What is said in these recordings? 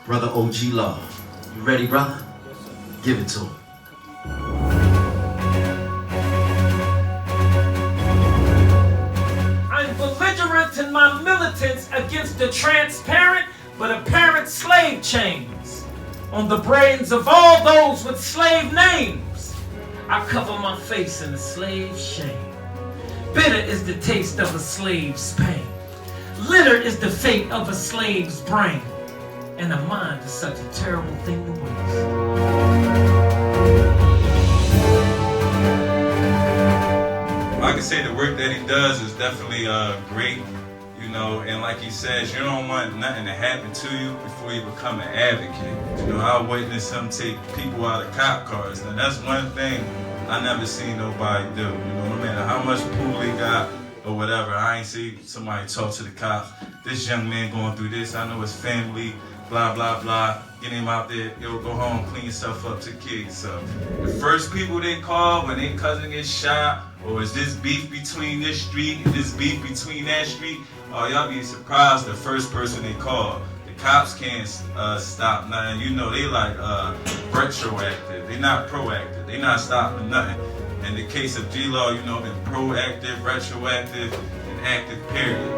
Brother OG Law. You ready, brother? Give it to him. I'm belligerent in my militance against the transparent but apparent slave chains on the brains of all those with slave names. I cover my face in a slave's shame. Bitter is the taste of a slave's pain. Litter is the fate of a slave's brain. And a mind is such a terrible thing to waste. I can say the work that he does is definitely great, you know, and like he says, you don't want nothing to happen to you before you become an advocate. You know, I witnessed him take people out of cop cars, and that's one thing I never seen nobody do. You know, no matter how much pool they got or whatever, I ain't see somebody talk to the cops. This young man going through this, I know his family, blah, blah, blah. Get him out there, he'll go home, clean yourself up, take care of yourself. The first people they call when their cousin gets shot, or is this beef between this street, this beef between that street, oh, y'all be surprised the first person they call. The cops can't stop nothing. You know, they like retroactive. They not proactive. They not stopping nothing. In the case of G-Law, you know, been proactive, retroactive, and active, period.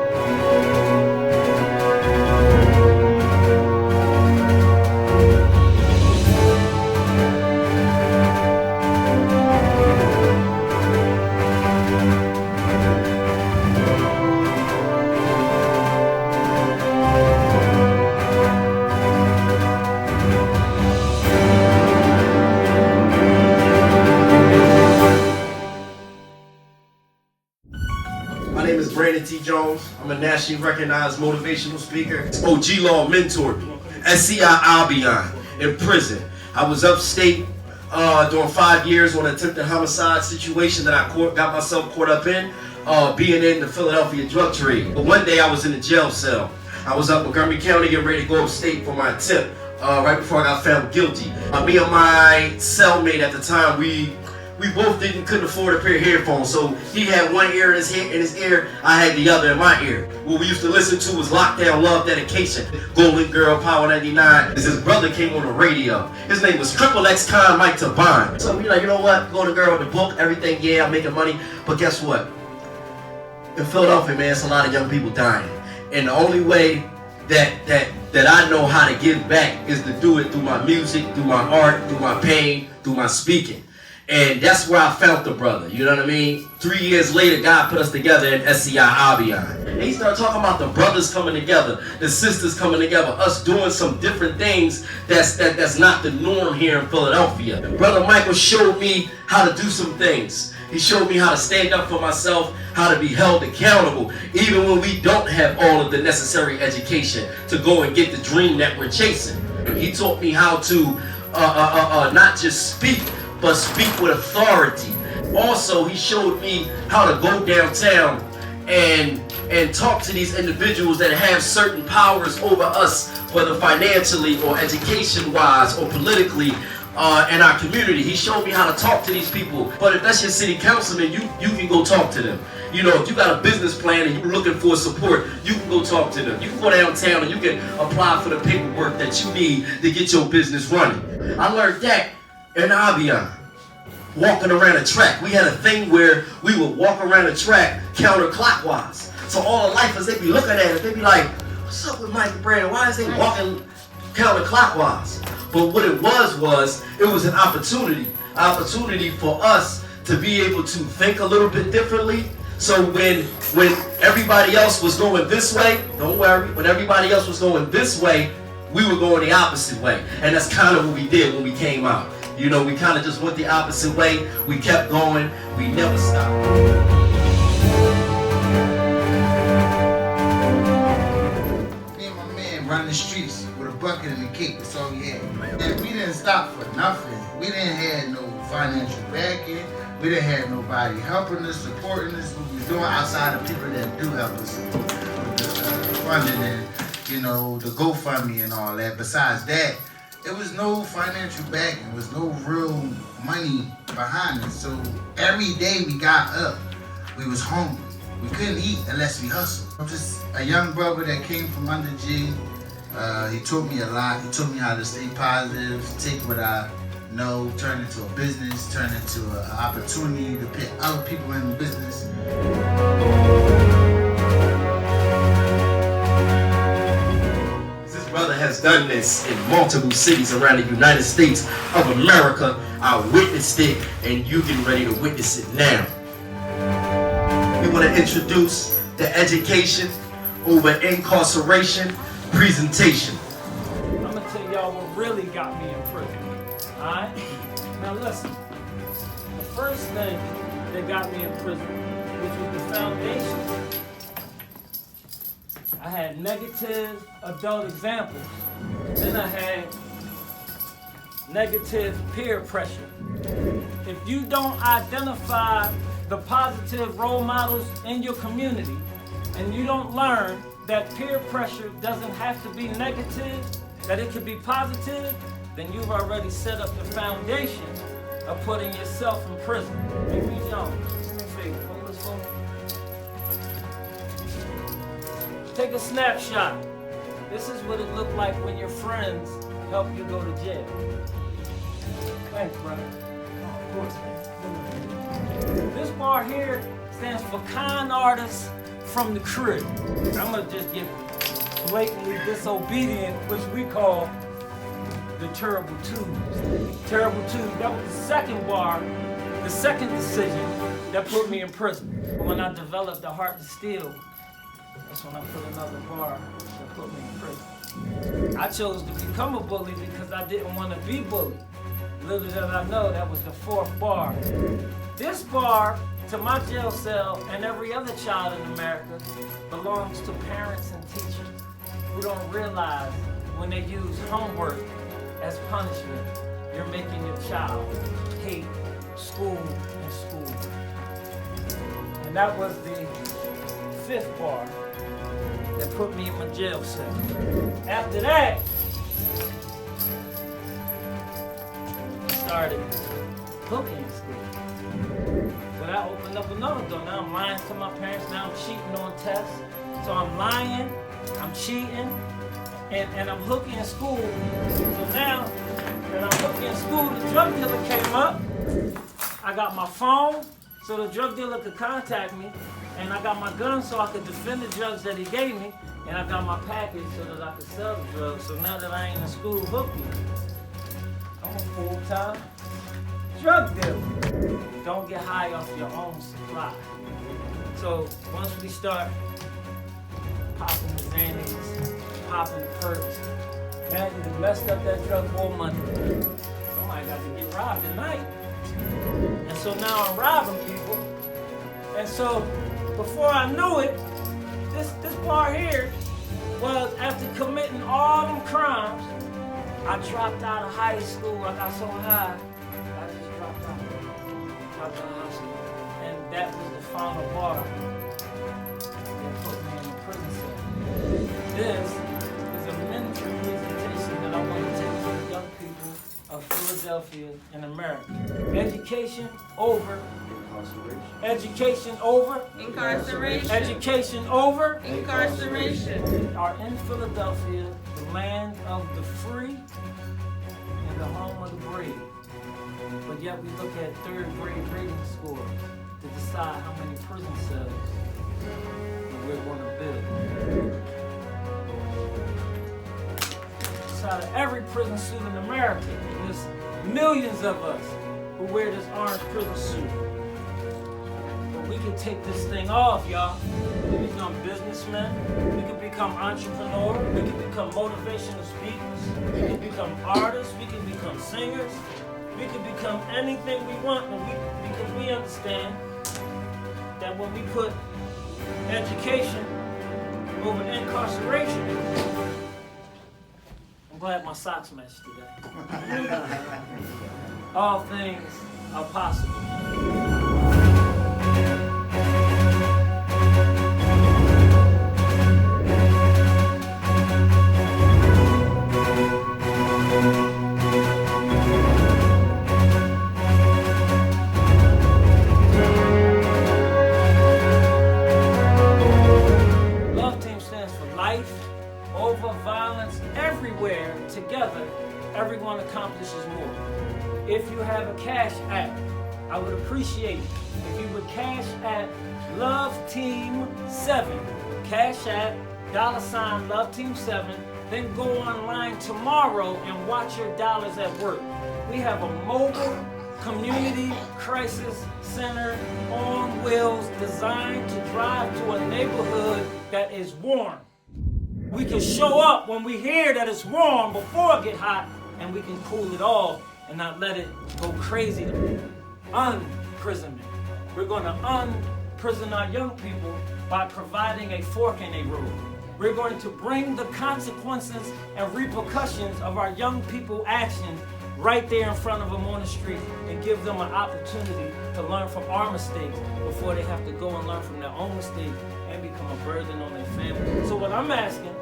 My name is Brandon T. Jones. I'm a nationally recognized motivational speaker. OG Law mentored me. SCI Albion in prison. I was upstate during 5 years on an attempted homicide situation that I got myself caught up in, being in the Philadelphia drug trade. But one day I was in a jail cell. I was up in Montgomery County getting ready to go upstate for my attempt right before I got found guilty. Me and my cellmate at the time, we both couldn't afford a pair of headphones, so he had one ear in his ear, I had the other in my ear. What we used to listen to was Lockdown Love Dedication, Golden Girl, Power 99. His brother came on the radio. His name was Triple X Con Mike Tabon. So we like, you know what, Golden Girl, the book, everything, yeah, I'm making money, but guess what? In Philadelphia, man, it's a lot of young people dying. And the only way that I know how to give back is to do it through my music, through my art, through my pain, through my speaking. And that's where I found the brother, you know what I mean? 3 years later, God put us together in SCI Albion. And he started talking about the brothers coming together, the sisters coming together, us doing some different things that's not the norm here in Philadelphia. Brother Michael showed me how to do some things. He showed me how to stand up for myself, how to be held accountable, even when we don't have all of the necessary education to go and get the dream that we're chasing. He taught me how to not just speak, but speak with authority. Also, he showed me how to go downtown and talk to these individuals that have certain powers over us, whether financially or education-wise or politically in our community. He showed me how to talk to these people. But if that's your city councilman, you can go talk to them. You know, if you got a business plan and you're looking for support, you can go talk to them. You can go downtown and you can apply for the paperwork that you need to get your business running. I learned that in Albion, walking around a track. We had a thing where we would walk around a track counterclockwise. So all the lifers, they be looking at it, they be like, what's up with Mike and Brandon? Why is they walking counterclockwise? But what it was an opportunity for us to be able to think a little bit differently. So when everybody else was going this way, don't worry, when everybody else was going this way, we were going the opposite way. And that's kind of what we did when we came out. You know, we kind of just went the opposite way. We kept going. We never stopped. Me and my man running the streets with a bucket and a cake. That's all we had. And we didn't stop for nothing. We didn't have no financial backing. We didn't have nobody helping us, supporting us. What we were doing outside of people that do help us with the funding and, you know, the GoFundMe and all that. Besides that, there was no financial backing. There was no real money behind it. So every day we got up, we was hungry. We couldn't eat unless we hustled. I'm just a young brother that came from under G, He taught me a lot. He taught me how to stay positive, take what I know, turn it into a business, turn it into an opportunity to put other people in the business. This brother has done this in multiple cities around the United States of America. I witnessed it, and you getting ready to witness it now. We want to introduce the education over incarceration presentation. I'm gonna tell y'all what really got me in prison. Alright? Now listen. The first thing that got me in prison, which was the foundation. I had negative adult examples. Then I had negative peer pressure. If you don't identify the positive role models in your community, and you don't learn that peer pressure doesn't have to be negative, that it can be positive, then you've already set up the foundation of putting yourself in prison. Hey, B. Jones, do me a favor, hold this for me. Take a snapshot. This is what it looked like when your friends help you go to jail. Thanks, brother. Of course. This bar here stands for Con Artists from the Crib. I'm gonna just get blatantly disobedient, which we call the Terrible Twos. Terrible Twos, that was the second bar, the second decision that put me in prison. When I developed the Heart to Steal, that's when I put another bar that put me in prison. I chose to become a bully because I didn't want to be bullied. Little did I know that was the fourth bar. This bar, to my jail cell and every other child in America, belongs to parents and teachers who don't realize when they use homework as punishment, you're making your child hate school and school. And that was the fifth bar that put me in my jail cell. After that, I started hooking school. But I opened up another door. Now I'm lying to my parents. Now I'm cheating on tests. So I'm lying, I'm cheating, and I'm hooking in school. So now that I'm hooking in school, the drug dealer came up. I got my phone so the drug dealer could contact me. And I got my gun so I could defend the drugs that he gave me. And I got my package so that I could sell the drugs. So now that I ain't in school hooking, I'm a full-time drug dealer. Don't get high off your own supply. So once we start popping the Xannies, popping the perks, now you done messed up that drug war money. Somebody got to get robbed tonight. And so now I'm robbing people. And so before I knew it, this bar here was, after committing all them crimes, I dropped out of high school. I got so high, I just dropped out of high school. And that was the final bar that put me in the prison cell. This is a mentor presentation that I want to take to the young people of Philadelphia and America. Education over incarceration. Education over Incarceration. Education over Incarceration. We are in Philadelphia, the land of the free and the home of the brave. But yet we look at third grade reading scores to decide how many prison cells we're going to build. So out of every prison suit in America, there's millions of us who wear this orange prison suit. But we can take this thing off, y'all. We can become businessmen. We can become entrepreneurs. We can become motivational speakers. We can become artists. We can become singers. We can become anything we want because we understand that when we put education over incarceration, I'm glad my socks match today. All things are possible. Love Team stands for life over violence where together everyone accomplishes more. If you have a cash app, I would appreciate it if you would cash app Love Team 7. Cash app $ Love Team 7. Then go online tomorrow and watch your dollars at work. We have a mobile community crisis center on wheels designed to drive to a neighborhood that is warm. We can show up when we hear that it's warm before it get hot, and we can cool it off and not let it go crazy. Unprisonment. We're going to unprison our young people by providing a fork in a road. We're going to bring the consequences and repercussions of our young people's actions right there in front of them on the street and give them an opportunity to learn from our mistakes before they have to go and learn from their own mistakes and become a burden on their family. So what I'm asking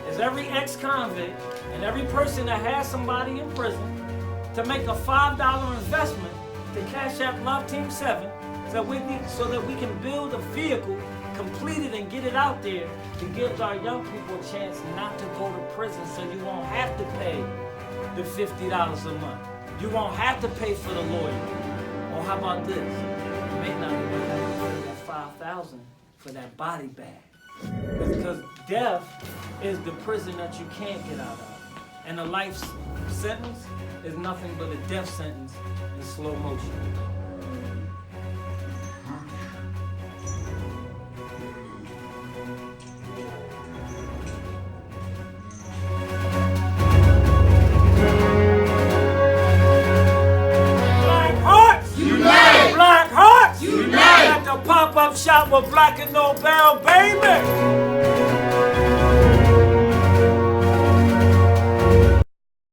is every ex-convict and every person that has somebody in prison to make a $5 investment to Cash App Love Team 7 so that we can build a vehicle, complete it and get it out there to give our young people a chance not to go to prison, so you won't have to pay the $50 a month. You won't have to pay for the lawyer. Or how about this? You may not even have to pay that $5,000 for that body bag. Because death is the prison that you can't get out of. And a life sentence is nothing but a death sentence in slow motion. Pop-up shop with Black and Nobel, baby!